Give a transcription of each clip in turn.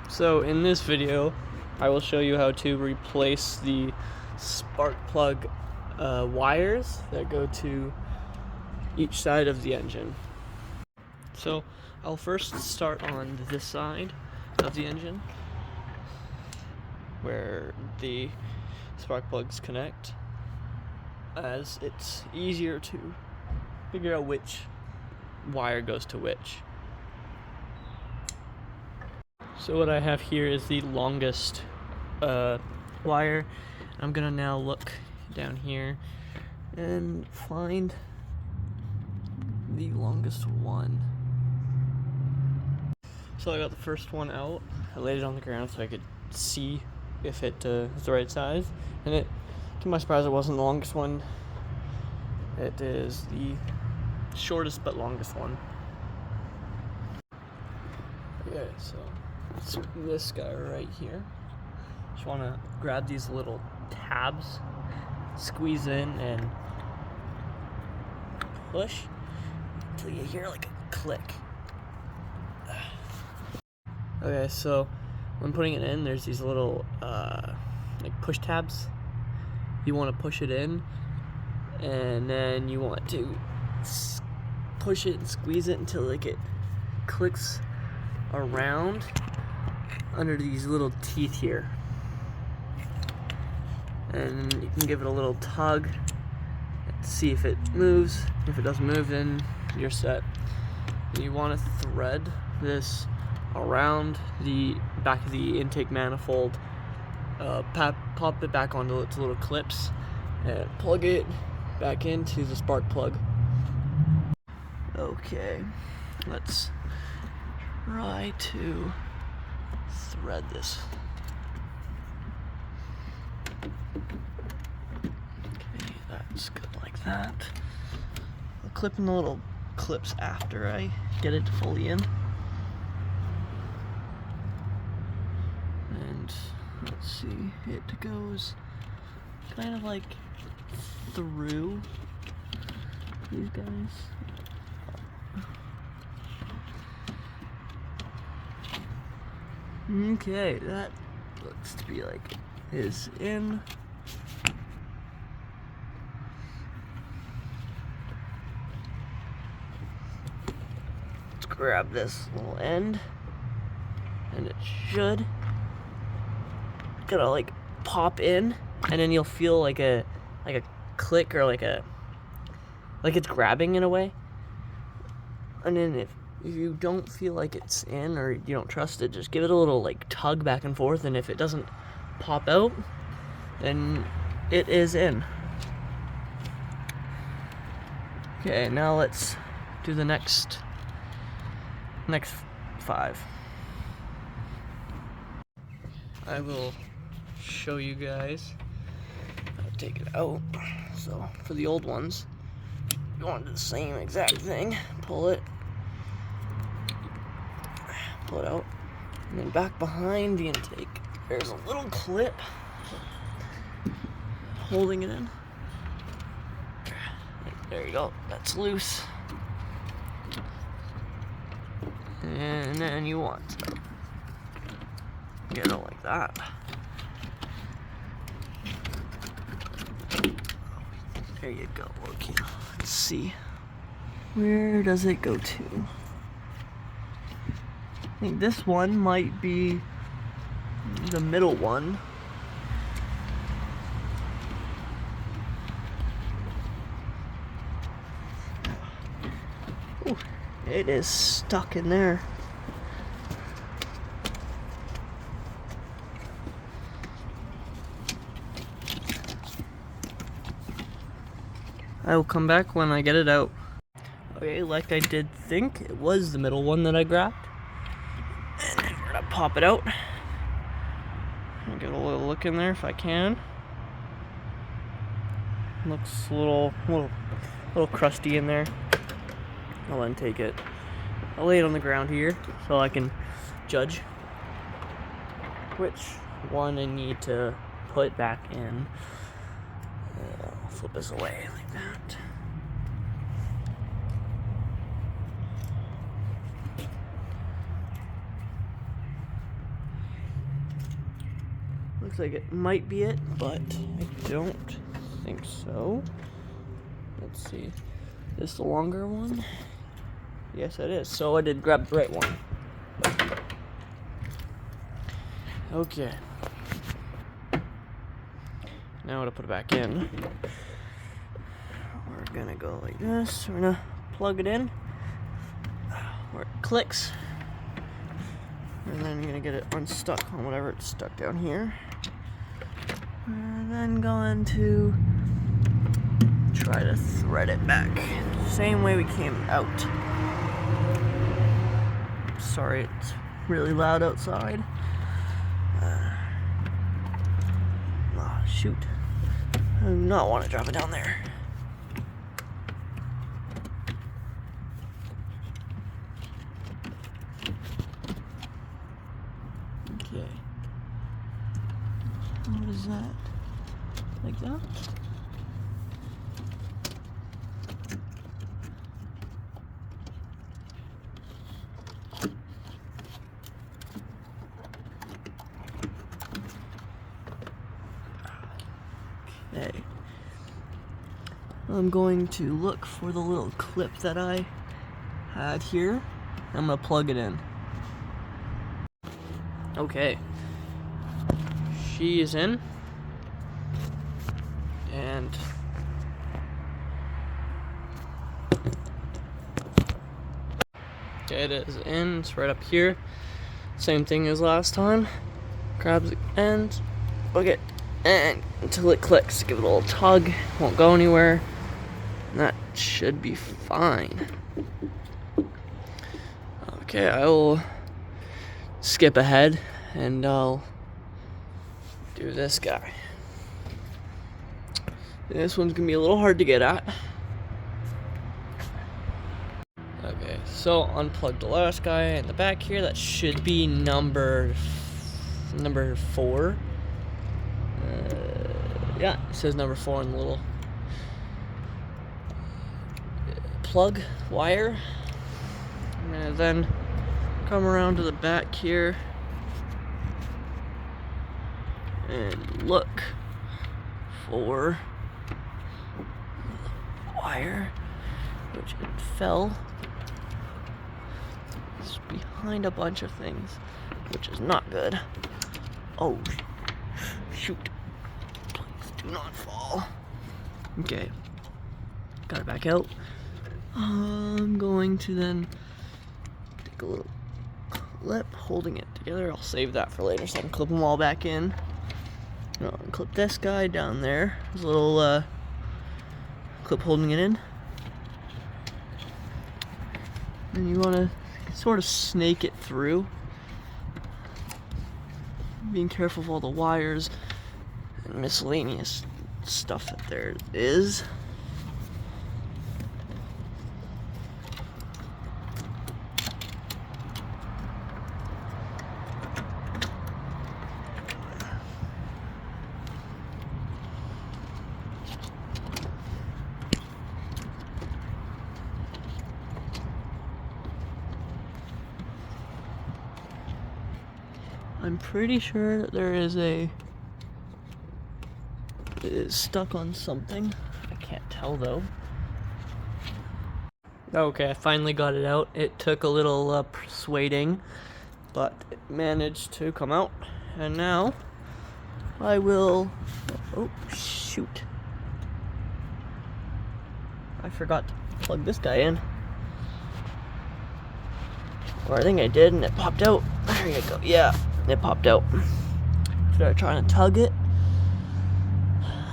So in this video, I will show you how to replace the spark plug wires that go to each side of the engine. So I'll first start on this side of the engine where the spark plugs connect, as it's easier to figure out which wire goes to which. So what I have here is the longest wire. I'm gonna now look down here and find the longest one. So I got the first one out. I laid it on the ground so I could see if it is the right size, and to my surprise, it wasn't the longest one. It is the shortest but longest one. Okay, so it's this guy right here. Just want to grab these little tabs, squeeze in, and push until you hear like a click. Okay, so when putting it in, there's these little like push tabs. You want to push it in, and then you want to push it and squeeze it until like it clicks around under these little teeth here, and you can give it a little tug to see if it moves. If it doesn't move, then you're set. And you want to thread this around the back of the intake manifold, pop it back onto its little clips, and plug it back into the spark plug. Okay, let's try to thread this. Okay, that's good like that. I'll clip in the little clips after I get it fully in. And let's see, it goes kind of like through these guys. Okay, that looks to be like is in. Let's grab this little end, and it should gonna like pop in, and then you'll feel like a click, or like it's grabbing in a way. And then if you don't feel like it's in, or you don't trust it, just give it a little like tug back and forth, and if it doesn't pop out, then it is in. Okay, now let's do the next 5. I will show you guys how to take it out. So for the old ones, you want to do the same exact thing. Pull it out, and then back behind the intake, there's a little clip holding it in. There you go, that's loose. And then you want to get it like that. There you go. Okay, let's see. Where does it go to? I think this one might be the middle one. Ooh, it is stuck in there. I will come back when I get it out. Okay, like I did think, it was the middle one that I grabbed. And then we're gonna pop it out. I'll get a little look in there if I can. Looks a little crusty in there. I'll then take it. I'll lay it on the ground here so I can judge which one I need to put back in. I'll flip this away like that. Looks like it might be it, but I don't think so. Let's see. Is this the longer one? Yes, it is. So I did grab the right one. Okay. Now to put it back in, we're gonna go like this. We're gonna plug it in where it clicks, and then I'm gonna get it unstuck on whatever it's stuck down here, and then going to try to thread it back same way we came out. Sorry, it's really loud outside. Oh, shoot. I do not want to drop it down there. Okay. What is that? Like that? Okay. I'm going to look for the little clip that I had here. I'm gonna plug it in. Okay. She is in. And okay, it is in. It's right up here. Same thing as last time. Grab the end, plug it, and until it clicks. Give it a little tug. Won't go anywhere. And that should be fine. Okay, I will skip ahead and I'll do this guy. This one's gonna be a little hard to get at. Okay, so unplug the last guy in the back here. That should be number 4. Yeah, it says number 4 in the little plug wire. And then come around to the back here and look for the wire, which it fell. It's behind a bunch of things, which is not good. Oh, shoot. Please do not fall. Okay. Got it back out. I'm going to then take a little clip holding it together. I'll save that for later so I can clip them all back in. I'll clip this guy down there. There's a little clip holding it in. And you want to sort of snake it through. Being careful of all the wires and miscellaneous stuff that there is. I'm pretty sure that there is it is stuck on something. I can't tell though. Okay, I finally got it out. It took a little persuading, but it managed to come out. And now I will. Oh, shoot. I forgot to plug this guy in. Or I think I did and it popped out. There you go. Yeah. It popped out. Start trying to tug it.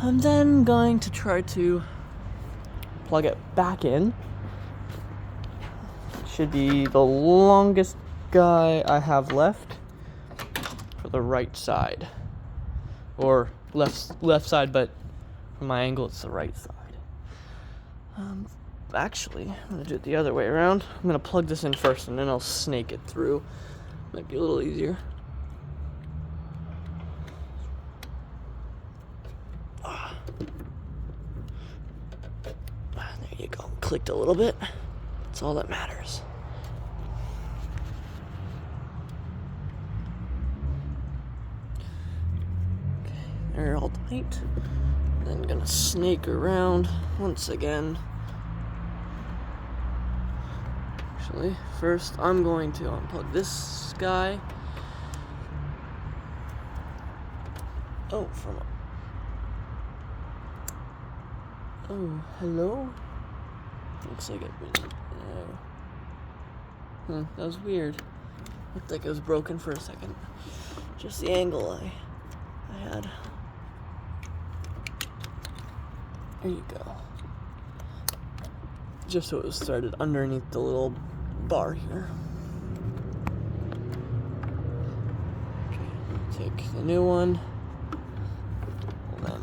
I'm then going to try to plug it back in. It should be the longest guy I have left for the right side. Or left side, but from my angle it's the right side. Actually, I'm gonna do it the other way around. I'm gonna plug this in first and then I'll snake it through. Might be a little easier. There you go. Clicked a little bit. That's all that matters. They're all tight. Then gonna snake around once again. Actually, first I'm going to unplug this guy. Oh, oh, hello? Looks like it went there. That was weird. Looked like it was broken for a second. Just the angle I had. There you go. Just so it was started underneath the little bar here. Okay, take the new one. And then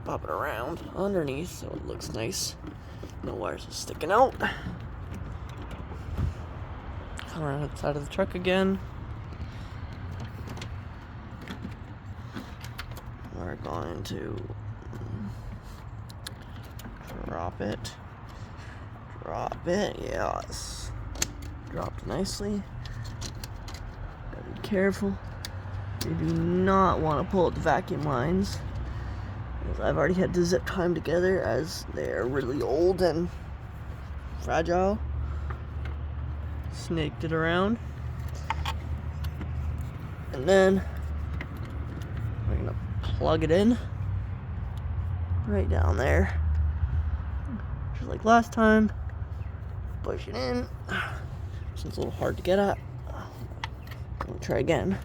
pop it around underneath so it looks nice. No wires are sticking out. Come around the side of the truck again. We're going to drop it. Drop it, yes. Dropped nicely. Gotta be careful. You do not want to pull out the vacuum lines, because I've already had to zip tie them together as they're really old and fragile. Snaked it around. And then we're gonna plug it in right down there. Just like last time. Push it in. This one's a little hard to get at. I'll try again.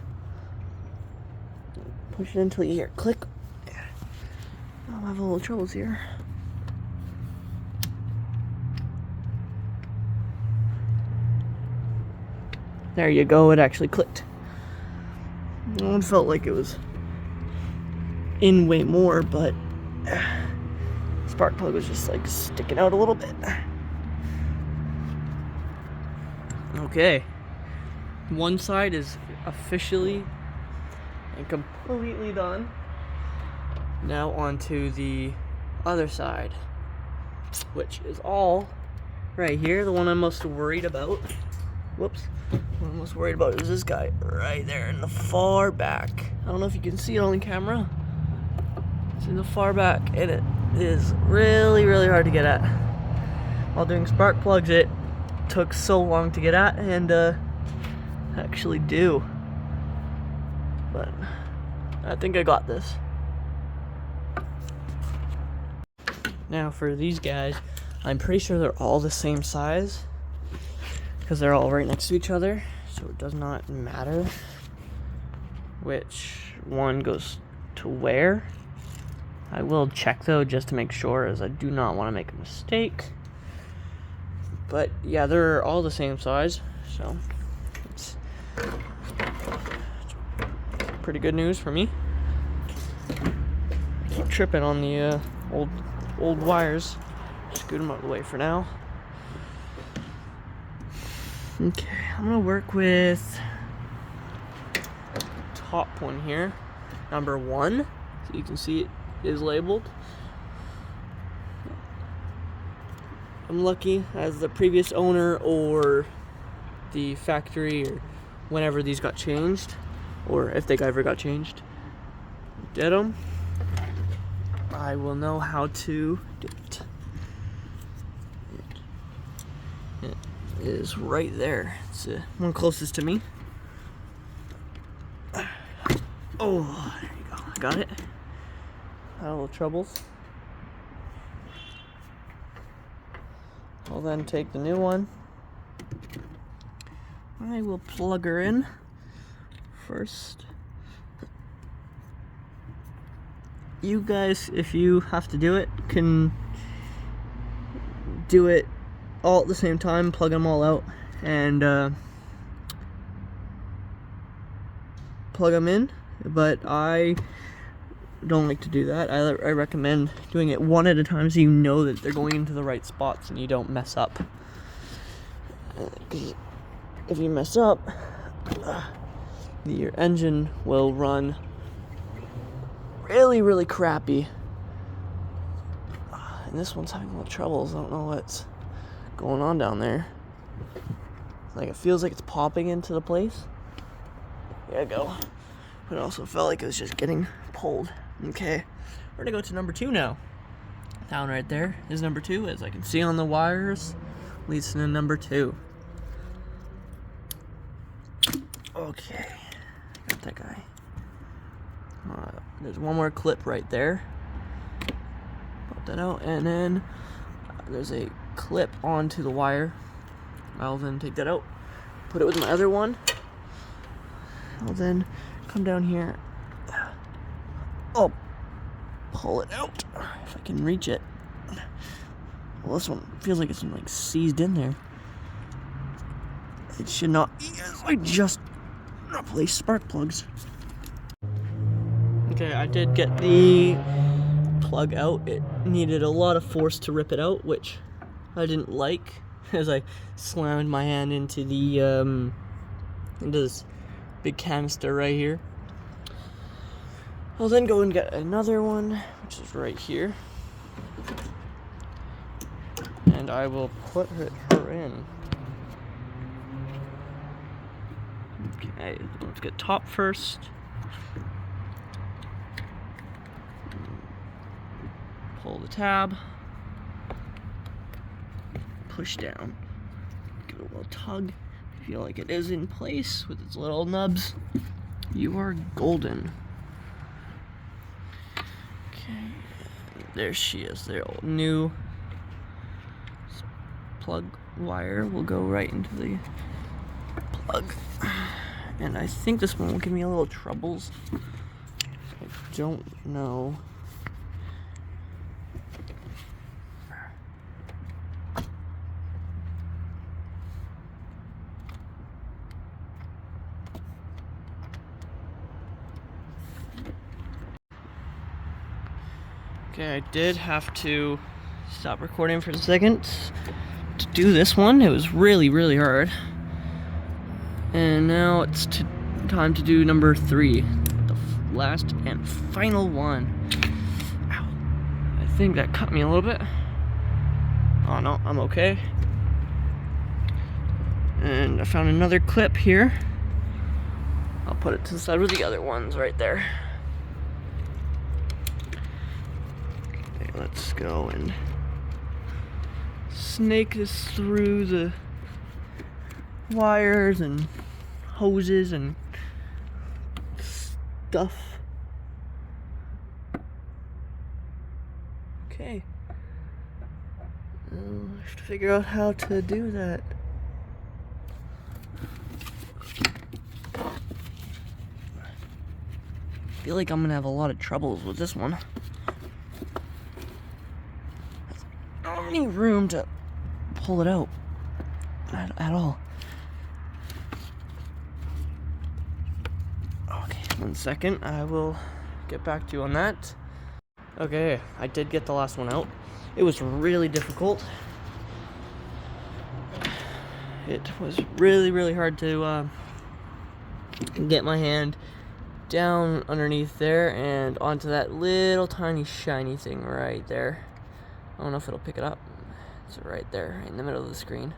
Push it until you hear it click. I'm having a little troubles here. There you go, it actually clicked. No one felt like it was in way more, but spark plug was just like sticking out a little bit. Okay, one side is officially and completely done. Now onto the other side, which is all right here. The one I'm most worried about. Whoops. The one I'm most worried about is this guy right there in the far back. I don't know if you can see it on camera. It's in the far back, and it is really, really hard to get at. While doing spark plugs, it took so long to get at and actually do. But I think I got this. Now for these guys, I'm pretty sure they're all the same size because they're all right next to each other, so it does not matter which one goes to where. I will check though just to make sure, as I do not want to make a mistake. But yeah, they're all the same size, so it's pretty good news for me. I keep tripping on the old wires. Scoot them out of the way for now. Okay, I'm gonna work with top one here, number 1. So you can see it is labeled. I'm lucky, as the previous owner or the factory or whenever these got changed, or if they ever got changed, did them, I will know how to do it. It is right there. It's the one closest to me. Oh, there you go. I got it. Had a little troubles. I'll then take the new one. I will plug her in first. You guys, if you have to do it, can do it all at the same time, plug them all out, and plug them in. But I don't like to do that. I recommend doing it one at a time so you know that they're going into the right spots and you don't mess up. Because if you mess up, your engine will run really, really crappy. And this one's having a little troubles. I don't know what's going on down there. Like, it feels like it's popping into the place. There you go. But it also felt like it was just getting pulled Okay, we're gonna go to number 2 now. That one right there is number 2, as I can see on the wires. Leads to number 2. Okay, got that guy. There's one more clip right there. Pop that out, and then there's a clip onto the wire. I'll then take that out, put it with my other one. I'll then come down here. Oh, pull it out if I can reach it. Well, this one feels like it's like seized in there. It should not be, as I just replaced spark plugs. Okay, I did get the plug out. It needed a lot of force to rip it out, which I didn't like, as I slammed my hand into the into this big canister right here. I'll then go and get another one, which is right here, and I will put her in. Okay, let's get top first. Pull the tab, push down, give it a little tug. Feel like it is in place with its little nubs. You are golden. Okay, there she is. Their old new plug wire will go right into the plug. And I think this one will give me a little troubles. I don't know. Okay, I did have to stop recording for a second to do this one. It was really, really hard. And now it's time to do number 3, the last and final one. Ow. I think that cut me a little bit. Oh no, I'm okay. And I found another clip here. I'll put it to the side with the other ones right there. Okay, let's go and snake this through the wires and hoses and stuff. Okay. I have to figure out how to do that. I feel like I'm gonna have a lot of troubles with this one. I don't have any room to pull it out at all. Okay, 1 second. I will get back to you on that. Okay, I did get the last one out. It was really difficult. It was really, really hard to get my hand down underneath there and onto that little tiny shiny thing right there. I don't know if it'll pick it up. It's right there in the middle of the screen.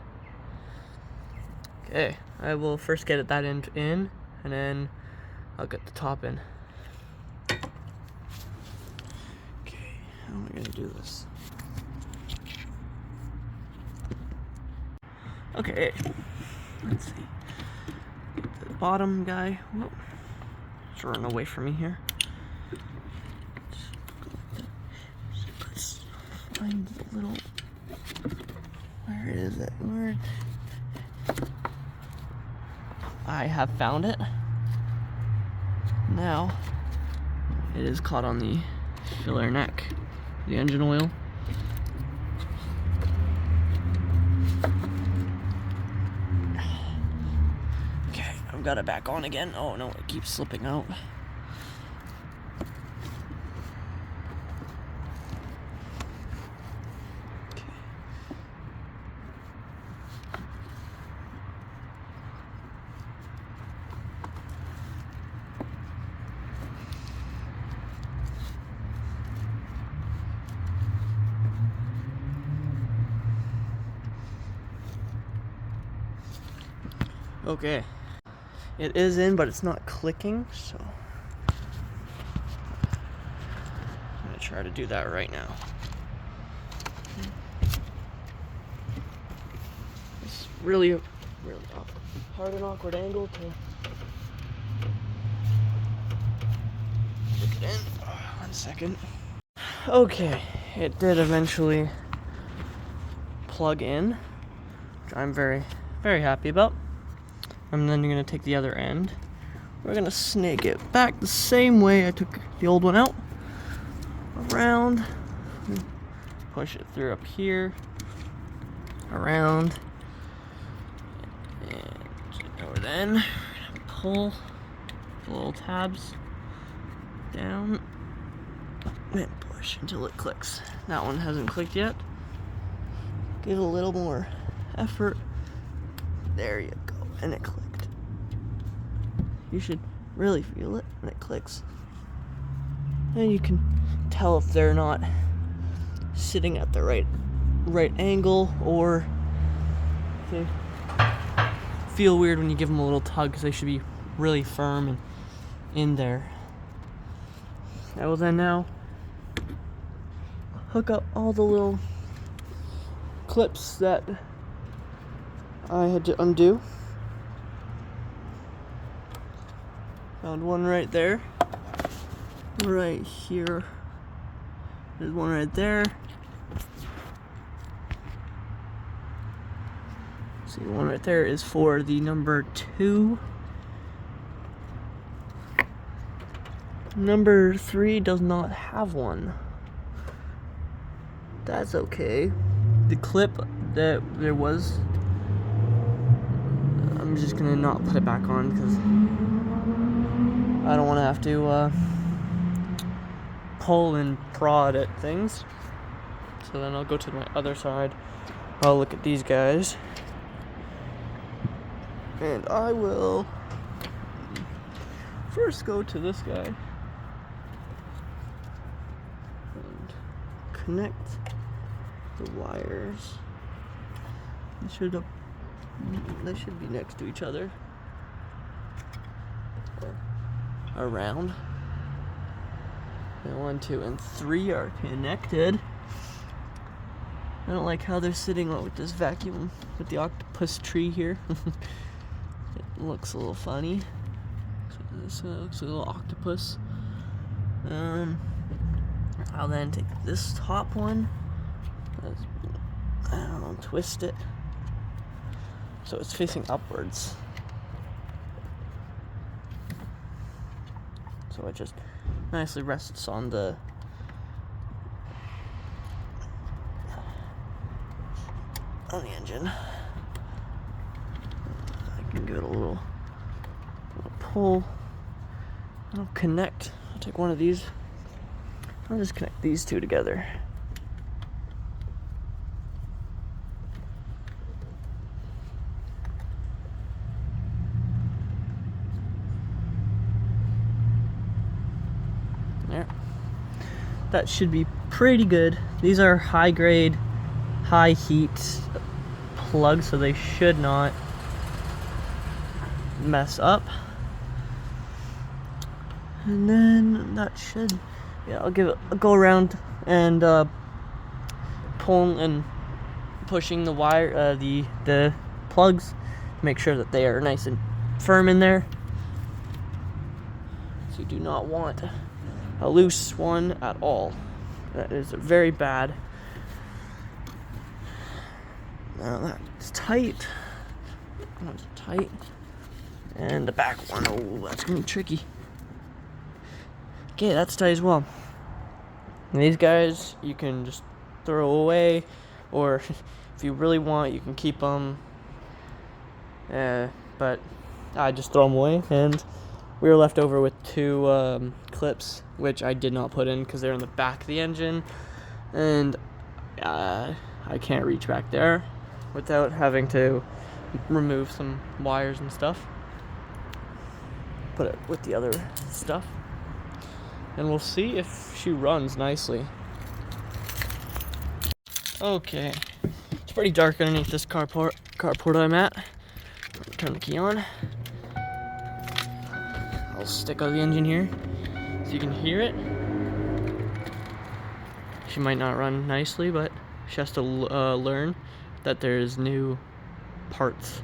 Okay, I will first get that end in, and then I'll get the top in. Okay, how am I gonna do this? Okay, let's see. Get the bottom guy. Whoa. It's running away from me here. Let's find the little. Where is it? Where? I have found it. Now it is caught on the filler neck, the engine oil. Okay, I've got it back on again. Oh no, it keeps slipping out. Okay, it is in, but it's not clicking, so gonna try to do that right now. It's really hard and awkward angle to put it in. 1 second. Okay, it did eventually plug in, which I'm very, very happy about. And then you're gonna take the other end. We're gonna snake it back the same way I took the old one out. Around, push it through up here, around, and over then, pull the little tabs down, and push until it clicks. That one hasn't clicked yet. Give it a little more effort. There you go, and it clicked. You should really feel it when it clicks. And you can tell if they're not sitting at the right angle, or they feel weird when you give them a little tug, because they should be really firm and in there. I will then now hook up all the little clips that I had to undo. Found one right there. Right here. There's one right there. See, the one right there is for the number 2. Number 3 does not have one. That's okay. The clip that there was, I'm just gonna not put it back on because I don't want to have to pull and prod at things. So then I'll go to my other side. I'll look at these guys, and I will first go to this guy and connect the wires. They should be next to each other, or around. And 1, 2, and 3 are connected. I don't like how they're sitting with this vacuum with the octopus tree here. It looks a little funny. So it looks a little octopus. I'll then take this top one. I don't know, twist it so it's facing upwards. So it just nicely rests on the engine. I can give it a little pull. I'll connect. I'll take one of these. I'll just connect these two together. There. That should be pretty good. These are high grade, high heat plugs, so they should not mess up. And then that should, yeah, I'll give it a go around and pulling and pushing the wire, the plugs, to make sure that they are nice and firm in there. So you do not want a loose one at all. That is very bad. Now that's tight. That's tight. And the back one, oh, that's gonna be tricky. Okay, that's tight as well. And these guys you can just throw away, or if you really want, you can keep them. But I just throw them away, and we were left over with 2 clips, which I did not put in because they're in the back of the engine, and I can't reach back there without having to remove some wires and stuff. Put it with the other stuff, and we'll see if she runs nicely. Okay, it's pretty dark underneath this carport I'm at. Turn the key on. I'll stick out the engine here so you can hear it. She might not run nicely, but she has to learn that there's new parts.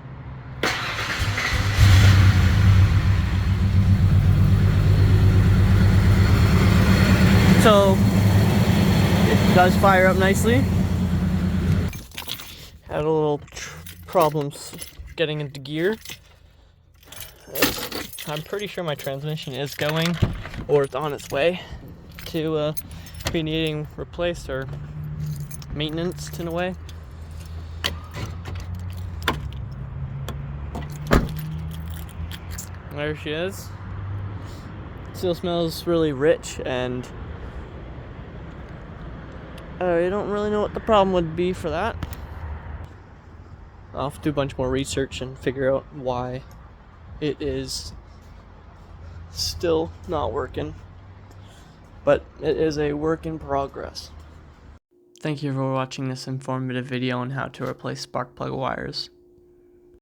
So it does fire up nicely. Had a little problems getting into gear. I'm pretty sure my transmission is going, or it's on its way to be needing replaced or maintenance in a way. There she is. Still smells really rich, and I don't really know what the problem would be for that. I'll have to do a bunch more research and figure out why it is still not working. But it is a work in progress. Thank you for watching this informative video on how to replace spark plug wires.